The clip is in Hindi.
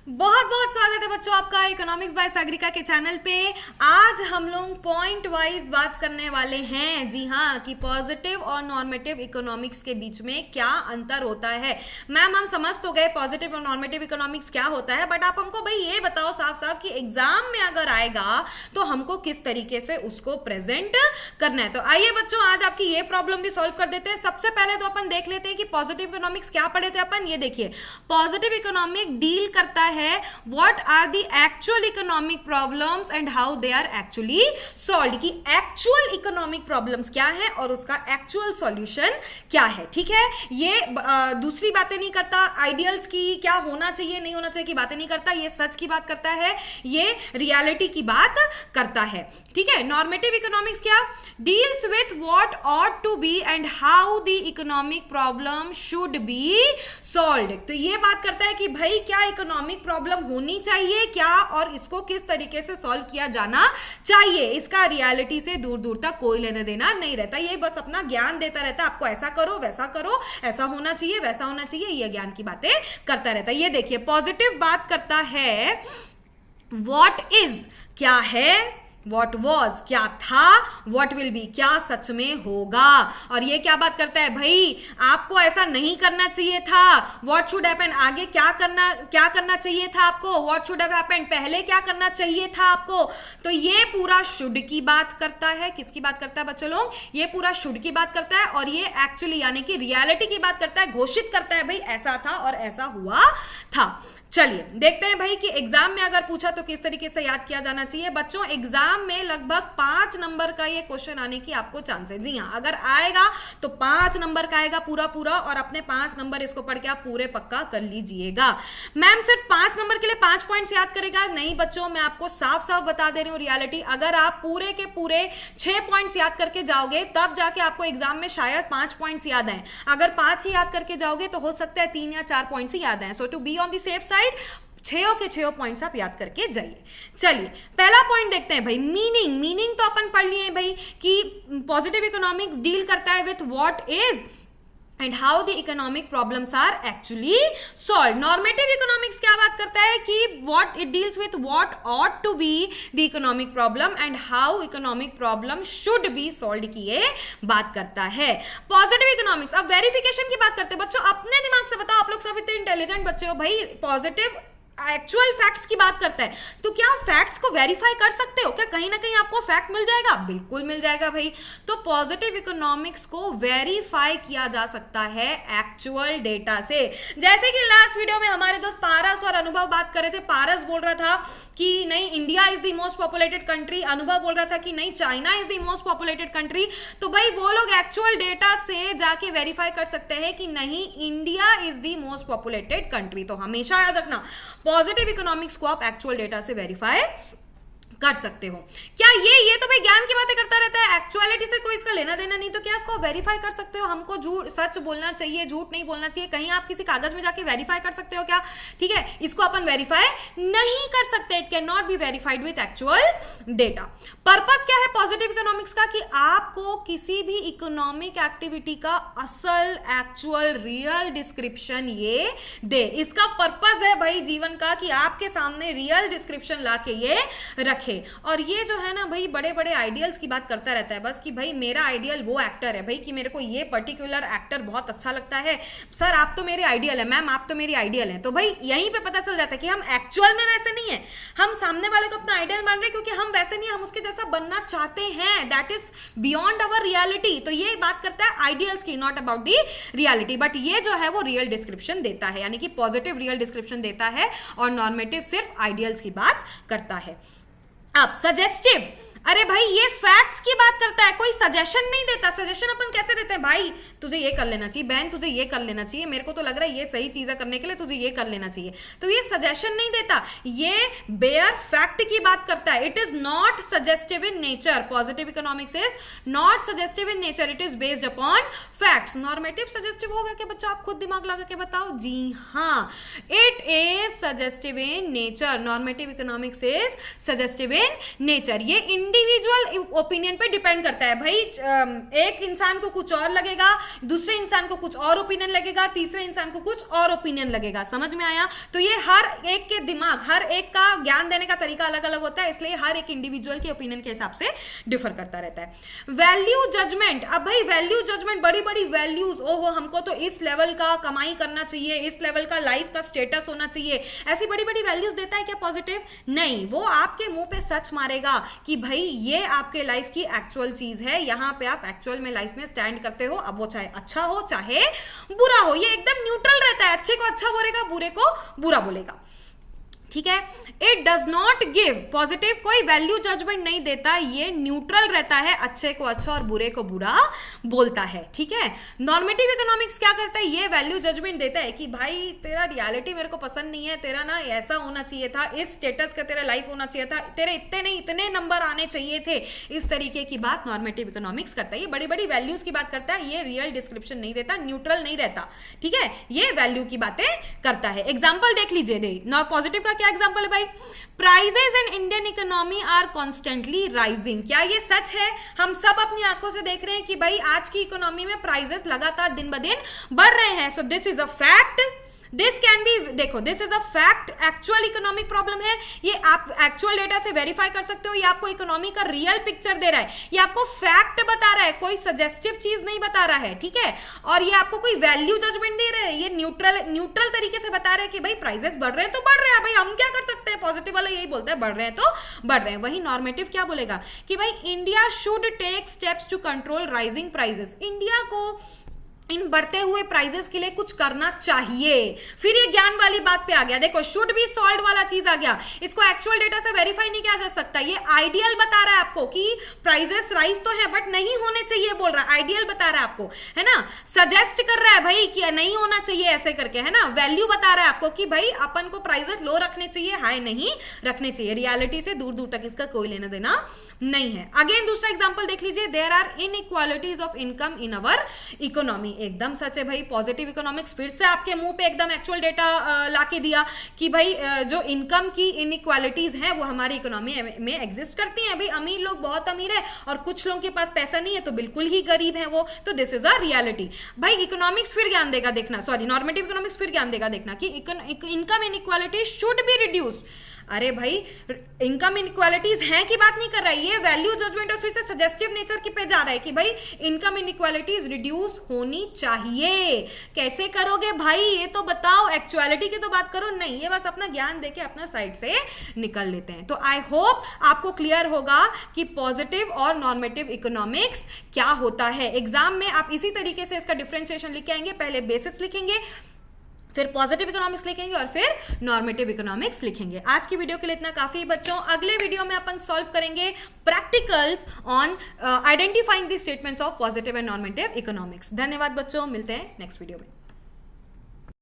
बहुत बहुत स्वागत है बच्चों आपका इकोनॉमिक्स बाय सागरिका के चैनल पे। आज हम लोग पॉइंट वाइज बात करने वाले हैं, जी हाँ, कि पॉजिटिव और नॉर्मेटिव इकोनॉमिक्स के बीच में क्या अंतर होता है। मैम हम समझ तो गए पॉजिटिव और नॉर्मेटिव इकोनॉमिक्स क्या होता है, बट आप हमको भाई ये बताओ साफ साफ कि एग्जाम में अगर आएगा तो हमको किस तरीके से उसको प्रेजेंट करना है। तो आइए बच्चों आज आपकी ये प्रॉब्लम भी सॉल्व कर देते हैं। सबसे पहले तो अपन देख लेते हैं कि पॉजिटिव इकोनॉमिक्स क्या पढ़े थे अपन। ये देखिए, पॉजिटिव इकोनॉमिक डील करता है what are the actual economic problems and how they are actually solved, कि actual economic problems क्या है और उसका actual solution क्या है। ठीक है, ये दूसरी बातें नहीं करता, आइडियल्स की क्या होना चाहिए नहीं होना चाहिए की बातें नहीं करता, ये सच की बात करता है, ये रियलिटी की बात करता है। ठीक है, नॉर्मेटिव इकोनॉमिक्स क्या, deals with what ought to be and how the economic problem should be solved. तो ये बात करता है कि भाई क्या इकोनॉमिक प्रॉब्लम होनी चाहिए क्या और इसको किस तरीके से सॉल्व किया जाना चाहिए। इसका रियलिटी से दूर दूर तक कोई लेना देना नहीं रहता, ये बस अपना ज्ञान देता रहता है, आपको ऐसा करो वैसा करो, ऐसा होना चाहिए वैसा होना चाहिए, ये ज्ञान की बातें करता रहता है। ये देखिए, पॉजिटिव बात करता है व्हाट इज क्या है, What was क्या था, What will be क्या सच में होगा। और ये क्या बात करता है, भाई आपको ऐसा नहीं करना चाहिए था, What should happen आगे क्या करना चाहिए था आपको, What should have happened पहले क्या करना चाहिए था आपको। तो ये पूरा शुड की बात करता है, किसकी बात करता है बच्चों लोग, ये पूरा शुड की बात करता है और ये एक्चुअली यानी कि रियलिटी की बात करता है, घोषित करता है भाई ऐसा था और ऐसा हुआ था। चलिए देखते हैं भाई कि एग्जाम में अगर पूछा तो किस तरीके से याद किया जाना चाहिए। बच्चों एग्जाम में लगभग 5 नंबर का ये क्वेश्चन आने की आपको चांस है। जी हाँ, अगर आएगा तो 5 नंबर का आएगा पूरा पूरा, और अपने 5 नंबर इसको पढ़ के आप पूरे पक्का कर लीजिएगा। मैम सिर्फ 5 नंबर के लिए 5 पॉइंट्स याद करेगा, नहीं बच्चों मैं आपको साफ साफ बता दे रही हूँ रियलिटी, अगर आप पूरे के पूरे 6 पॉइंट्स याद करके जाओगे तब जाके आपको एग्जाम में शायद 5 पॉइंट्स याद आए। अगर 5 ही याद करके जाओगे तो हो सकता है 3 या 4 पॉइंट्स ही याद आए। So to be on the safe side 6 के 6 पॉइंट्स आप याद करके जाइए। चलिए पहला पॉइंट देखते हैं भाई, मीनिंग तो अपन पढ़ लिए भाई कि पॉजिटिव इकोनॉमिक्स डील करता है with what is and how the economic problems are actually solve. Normative economics क्या बात करता है कि what it deals with what ought to be the economic problem and how economic problem should be solve की ये बात करता है। पॉजिटिव इकोनॉमिक्स अब वेरिफिकेशन की बात करते हैं। बच्चों अपने दिमाग से बताओ, आप लोग सब इतने इंटेलिजेंट बच्चे हो भाई, पॉजिटिव एक्चुअल फैक्ट्स की बात करता है तो क्या फैक्ट्स को वेरीफाई कर सकते हो क्या, कहीं ना कहीं आपको फैक्ट मिल जाएगा, बिल्कुल मिल जाएगा भाई। तो पॉजिटिव इकोनॉमिक्स को वेरीफाई किया जा सकता है एक्चुअल डेटा से। जैसे कि लास्ट वीडियो में हमारे दोस्त पारस और अनुभव बात कर रहे थे, पारस बोल रहा था कि नहीं India is the most populated country, अनुभव बोल रहा था कि नहीं China is the most populated country. तो भाई वो लोग एक्चुअल डेटा से जाके वेरीफाई कर सकते हैं कि नहीं India is the most populated country. तो हमेशा याद रखना पॉजिटिव इकोनॉमिक्स को आप एक्चुअल डेटा से वेरीफाई कर सकते हो। क्या ये तो भाई ज्ञान की बातें करता रहता है, एक्चुअलिटी से कोई इसका लेना देना नहीं, तो क्या इसको वेरीफाई कर सकते हो। हमको झूठ सच बोलना चाहिए, झूठ नहीं बोलना चाहिए, कहीं आप किसी कागज में जाके वेरीफाई कर सकते हो क्या, ठीक है, इसको अपन वेरीफाई नहीं कर सकते, it can not be verified with actual data. Purpose क्या है पॉजिटिव इकोनॉमिक्स का, कि आपको किसी भी इकोनॉमिक एक्टिविटी का असल एक्चुअल रियल डिस्क्रिप्शन ये दे। इसका पर्पस है भाई जीवन का कि आपके सामने रियल डिस्क्रिप्शन ला के ये रखे। और ये जो है ना भाई बड़े बड़े आइडियल्स की बात करता रहता है बस, कि भाई मेरा आइडियल वो एक्टर है भाई, कि मेरे को ये पर्टिकुलर एक्टर बहुत अच्छा लगता है, सर आप तो मेरे आइडियल है, मैम आप तो मेरी आइडियल है। तो भाई यहीं पे पता चल जाता है कि हम एक्चुअल में वैसे नहीं है, हम सामने वाले को अपना आइडियल मान रहे हैं क्योंकि हम वैसे नहीं, हम उसके जैसा बनना चाहते हैं, that is beyond our reality. तो ये बात करता है आइडियल्स की, not about the reality. But ये जो है वो रियल डिस्क्रिप्शन देता है, यानी कि पॉजिटिव रियल डिस्क्रिप्शन देता है और नॉर्मेटिव सिर्फ आइडियल्स की बात करता है। अब सजेस्टिव, अरे भाई ये फैक्ट्स की बात करता है, कोई सजेशन नहीं देता। सजेशन अपन कैसे देते हैं, भाई तुझे ये कर लेना चाहिए, बहन तुझे ये कर लेना चाहिए, मेरे को तो लग रहा है ये सही चीज है करने के लिए, तुझे ये कर लेना चाहिए। तो ये सजेशन नहीं देता, ये बेयर फैक्ट की बात करता है। It is not suggestive in nature, positive economics is not suggestive in nature, it is based upon facts. Normative suggestive होगा क्या बच्चों, आप खुद दिमाग लगा के बताओ। जी हाँ, it is suggestive in nature, normative economics is suggestive in in nature. ये इंडिविजुअल ओपिनियन पे डिपेंड करता है भाई। एक इंसान को कुछ और लगेगा, दूसरे इंसान को कुछ और ओपिनियन लगेगा, तीसरे इंसान को कुछ और ओपिनियन लगेगा। समझ में आया? तो ये हर एक के दिमाग, हर एक का ज्ञान देने का तरीका अलग अलग होता है, इसलिए हर एक इंडिविजुअल के ओपिनियन के हिसाब से डिफर करता रहता है। वैल्यू जजमेंट, अब भाई वैल्यू जजमेंट, बड़ी बड़ी वैल्यूज, ओहो हमको तो इस लेवल का कमाई करना चाहिए, इस लेवल का लाइफ का स्टेटस होना चाहिए, ऐसी बड़ी बड़ी वैल्यूज देता है क्या पॉजिटिव? नहीं, वो आपके मुंह पे सच मारेगा कि भाई ये आपके लाइफ की एक्चुअल चीज है, यहां पे आप एक्चुअल में लाइफ में स्टैंड करते हो। अब वो चाहे अच्छा हो चाहे बुरा हो, ये एकदम न्यूट्रल रहता है, अच्छे को अच्छा बोलेगा, बुरे को बुरा बोलेगा। ठीक है। It does not give, positive कोई वैल्यू जजमेंट नहीं देता, ये न्यूट्रल रहता है, अच्छे को अच्छा और बुरे को बुरा बोलता है। ठीक है। नॉर्मेटिव इकोनॉमिक्स क्या करता है? ये वैल्यू जजमेंट देता है कि भाई तेरा रियलिटी मेरे को पसंद नहीं है, तेरा ना ऐसा होना चाहिए था, इस स्टेटस का तेरा लाइफ होना चाहिए था, तेरे इतने नहीं इतने नंबर आने चाहिए थे, इस तरीके की बात नॉर्मेटिव इकोनॉमिक्स करता है। ये बड़ी बड़ी वैल्यूज की बात करता है, ये रियल डिस्क्रिप्शन नहीं देता, न्यूट्रल नहीं रहता। ठीक है। ये वैल्यू की बातें करता है। एग्जाम्पल देख लीजिए, पॉजिटिव का क्या एग्जांपल है भाई? Prices in Indian economy are constantly rising. क्या ये सच है? हम सब अपनी आंखों से देख रहे हैं कि भाई आज की इकोनॉमी में प्राइजेस लगातार दिन ब दिन बढ़ रहे हैं। So this is a fact, this can be, देखो this is a fact, actual economic problem है, ये आप एक्चुअल डेटा से वेरीफाई कर सकते हो, ये आपको इकोनॉमी का रियल पिक्चर दे रहा है, ये आपको फैक्ट बता रहा है, कोई सजेस्टिव चीज नहीं बता रहा है। ठीक है। और ये आपको कोई वैल्यू जजमेंट दे रहा है, ये न्यूट्रल तरीके से बता रहा है कि भाई प्राइजेस बढ़ रहे हैं तो बढ़ रहे हैं, भाई हम क्या कर सकते हैं। पॉजिटिव वाला यही बोलता है बढ़ रहे हैं तो बढ़ रहे हैं। वही नॉर्मेटिव क्या बोलेगा कि भाई India should take steps to control rising prices, India को इन बढ़ते हुए प्राइजेस के लिए कुछ करना चाहिए। फिर ये ज्ञान वाली बात पे आ गया, देखो शुड बी सॉल्व वाला चीज आ गया, इसको एक्चुअल डेटा से वेरीफाई नहीं किया जा सकता। ये आइडियल बता रहा है आपको कि प्राइजेस राइज तो है बट नहीं होने चाहिए, बोल रहा है, आइडियल बता रहा है आपको, है ना। सजेस्ट कर रहा है भाई कि नहीं होना चाहिए ऐसे करके, है ना। वैल्यू बता रहा है आपको कि भाई अपन को प्राइजेस लो रखने चाहिए, हाई नहीं रखने चाहिए। रियलिटी से दूर दूर तक इसका कोई लेना देना नहीं है। अगेन दूसरा एग्जाम्पल देख लीजिए, there are inequalities of income in our economy. एकदम सच है भाई, पॉजिटिव इकोनॉमिक्स फिर से आपके मुंह पे एकदम एक्चुअल डेटा लाके दिया कि भाई जो इनकम की इनइक्वालिटीज हैं वो हमारी इकोनॉमी में एग्जिस्ट करती हैं। भाई अमीर लोग बहुत अमीर है और कुछ लोगों के पास पैसा नहीं है तो बिल्कुल ही गरीब है वो, तो दिस इज अ रियलिटी। भाई इकोनॉमिक्स फिर ज्ञान देगा देखना, सॉरी नॉर्मेटिव इकोनॉमिक्स फिर ज्ञान देगा देखना कि income inequality should be reduced. अरे भाई इनकम इनइक्वालिटीज हैं की बात नहीं कर रहा है, ये वैल्यू जजमेंट और फिर से सजेस्टिव नेचर की पे जा रहा है कि भाई इनकम इनइक्वालिटीज रिड्यूस होनी चाहिए। कैसे करोगे भाई ये तो बताओ, एक्चुअलिटी की तो बात करो नहीं, ये बस अपना ज्ञान देके अपना साइड से निकल लेते हैं। तो आई होप आपको क्लियर होगा कि पॉजिटिव और नॉर्मेटिव इकोनॉमिक्स क्या होता है। एग्जाम में आप इसी तरीके से इसका डिफरेंशिएशन लिख के आएंगे, पहले बेसिस लिखेंगे, फिर पॉजिटिव इकोनॉमिक्स लिखेंगे और फिर नॉर्मेटिव इकोनॉमिक्स लिखेंगे। आज की वीडियो के लिए इतना काफी बच्चों। अगले वीडियो में अपन सॉल्व करेंगे practicals on identifying the statements of positive and normative economics. धन्यवाद बच्चों, मिलते हैं नेक्स्ट वीडियो में।